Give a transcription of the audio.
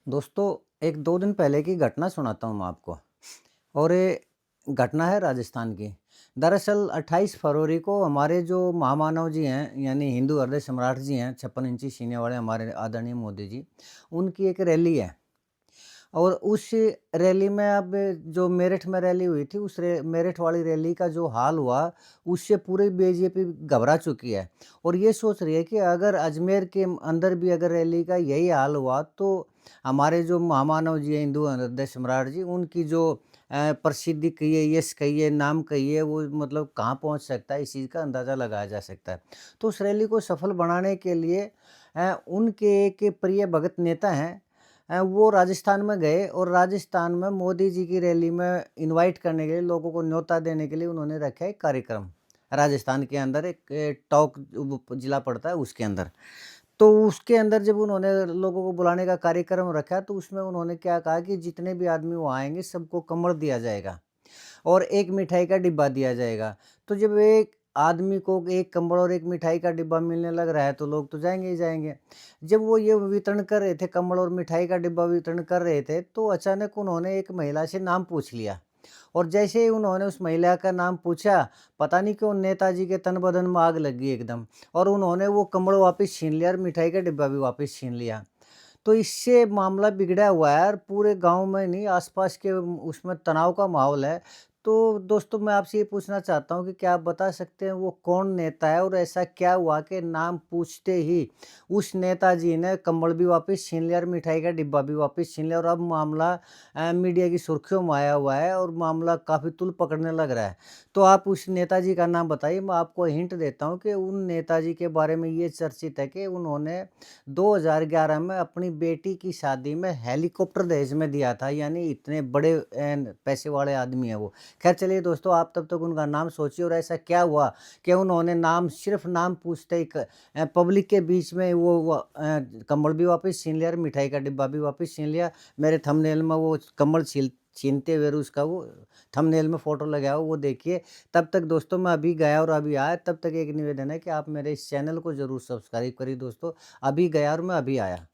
दोस्तों, एक 2 दिन पहले की घटना सुनाता हूँ मैं आपको और ये घटना है राजस्थान की। दरअसल 28 फरवरी को हमारे जो महामानव जी हैं, यानी हिंदू हृदय सम्राट जी हैं, 56 इंची सीने वाले हमारे आदरणीय मोदी जी, उनकी एक रैली है। और उस रैली में अब जो मेरठ में रैली हुई थी, उस रे मेरठ वाली रैली का जो हाल हुआ, उससे पूरी बीजेपी घबरा चुकी है और ये सोच रही है कि अगर अजमेर के अंदर भी अगर रैली का यही हाल हुआ, तो हमारे जो महामानव जी हैं, हिंदू हृदय सम्राट जी, उनकी जो प्रसिद्धि कहिए, यश कहिए, नाम कहिए, वो मतलब कहाँ पहुँच सकता है, इस चीज़ का अंदाज़ा लगाया जा सकता है। तो उस रैली को सफल बनाने के लिए उनके एक प्रिय भगत नेता हैं, वो राजस्थान में गए और राजस्थान में मोदी जी की रैली में इनवाइट करने के लिए, लोगों को न्योता देने के लिए उन्होंने रखा एक कार्यक्रम। राजस्थान के अंदर एक टोंक जिला पड़ता है उसके अंदर। तो उसके अंदर जब उन्होंने लोगों को बुलाने का कार्यक्रम रखा, तो उसमें उन्होंने क्या कहा कि जितने भी आदमी वहाँ आएँगे सबको कम्बल दिया जाएगा और एक मिठाई का डिब्बा दिया जाएगा। तो जब एक आदमी को एक कंबल और एक मिठाई का डिब्बा मिलने लग रहा है, तो लोग तो जाएँगे ही जाएँगे। जब वो ये वितरण कर रहे थे, कंबल और मिठाई का डिब्बा वितरण कर रहे थे, तो अचानक उन्होंने एक महिला से नाम पूछ लिया और जैसे ही उन्होंने उस महिला का नाम पूछा, पता नहीं क्यों नेताजी के तन-बदन में आग लग गई एकदम और उन्होंने वो कंबल वापस छीन लिया और मिठाई का डिब्बा भी वापस छीन लिया। तो इससे मामला बिगड़ा हुआ है और पूरे गाँव में नहीं, आस-पास के उसमें तनाव का माहौल है। तो दोस्तों, मैं आपसे ये पूछना चाहता हूँ कि क्या आप बता सकते हैं वो कौन नेता है और ऐसा क्या हुआ कि नाम पूछते ही उस नेताजी ने कंबल भी वापस छीन लिया और मिठाई का डिब्बा भी वापस छीन लिया और अब मामला मीडिया की सुर्खियों में आया हुआ है और मामला काफ़ी तूल पकड़ने लग रहा है। तो आप उस नेताजी का नाम बताइए, मैं आपको हिंट देता हूँ कि उन नेताजी के बारे में ये चर्चित है कि उन्होंने 2011 में अपनी बेटी की शादी में हेलीकॉप्टर दहेज में दिया था, यानी इतने बड़े पैसे वाले आदमी हैं वो। ख़ैर चलिए दोस्तों, आप तब तक उनका नाम सोचिए और ऐसा क्या हुआ कि उन्होंने नाम सिर्फ़ नाम पूछते ही पब्लिक के बीच में वो कंबल भी वापस छीन लिया और मिठाई का डिब्बा भी वापस छीन लिया। मेरे थंबनेल में वो कंबल छीनते हुए उसका वो थंबनेल में फ़ोटो लगा हो, वो देखिए। तब तक दोस्तों, मैं अभी गया और अभी आया, तब तक एक निवेदन है कि आप मेरे इस चैनल को ज़रूर सब्सक्राइब करिए दोस्तों। अभी गया और मैं अभी आया।